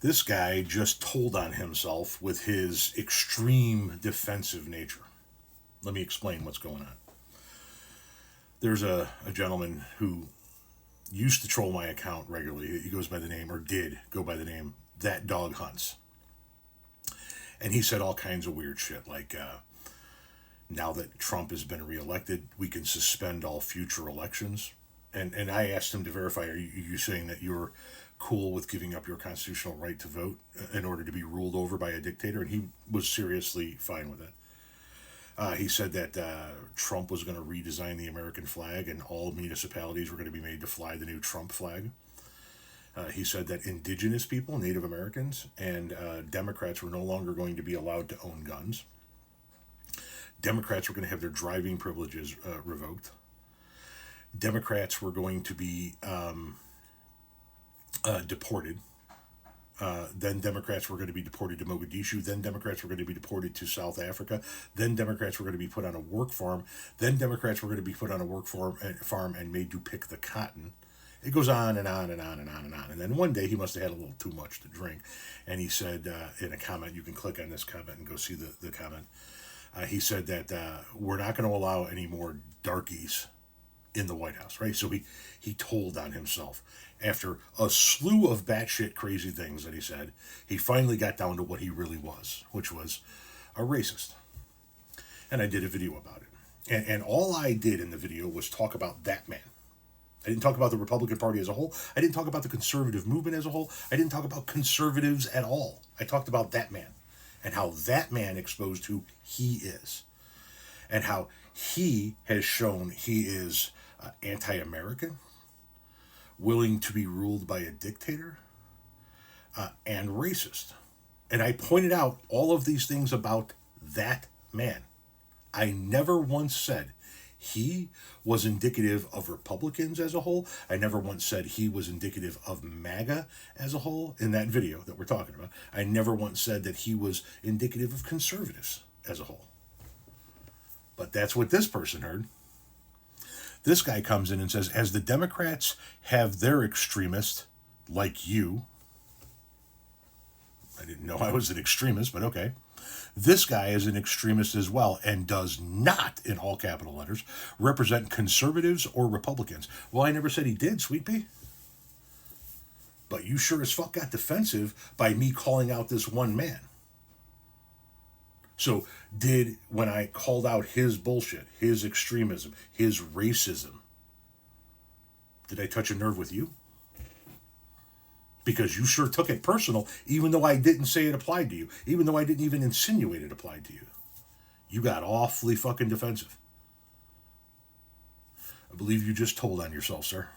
This guy just told on himself with his extreme defensive nature. Let me explain what's going on. There's a gentleman who used to troll my account regularly. He goes by the name, or did go by the name, That Dog Hunts. And he said all kinds of weird shit like, now that Trump has been reelected, we can suspend all future elections. And I asked him to verify, are you saying that you're cool with giving up your constitutional right to vote in order to be ruled over by a dictator? And he was seriously fine with it. He said that Trump was going to redesign the American flag and all municipalities were going to be made to fly the new Trump flag. He said that indigenous people, Native Americans, and Democrats were no longer going to be allowed to own guns. Democrats were going to have their driving privileges revoked. Democrats were going to be deported. Then Democrats were going to be deported to Mogadishu. Then Democrats were going to be deported to South Africa. Then Democrats were going to be put on a work farm. Then Democrats were going to be put on a work farm and made to pick the cotton. It goes on and on and on and on and on. And then one day he must have had a little too much to drink. And he said in a comment, you can click on this comment and go see the comment. He said that we're not going to allow any more darkies in the White House, right? So he told on himself. After a slew of batshit crazy things that he said, he finally got down to what he really was, which was a racist. And I did a video about it. And all I did in the video was talk about that man. I didn't talk about the Republican Party as a whole. I didn't talk about the conservative movement as a whole. I didn't talk about conservatives at all. I talked about that man and how that man exposed who he is and how he has shown he is anti-American, willing to be ruled by a dictator, and racist. And I pointed out all of these things about that man. I never once said he was indicative of Republicans as a whole. I never once said he was indicative of MAGA as a whole in that video that we're talking about. I never once said that he was indicative of conservatives as a whole. But that's what this person heard. This guy comes in and says, as the Democrats have their extremists, like you, I didn't know I was an extremist, but okay. This guy is an extremist as well and does not, in all capital letters, represent conservatives or Republicans. Well, I never said he did, Sweet Pea. But you sure as fuck got defensive by me calling out this one man. So when I called out his bullshit, his extremism, his racism, did I touch a nerve with you? Because you sure took it personal, even though I didn't say it applied to you, even though I didn't even insinuate it applied to you. You got awfully fucking defensive. I believe you just told on yourself, sir.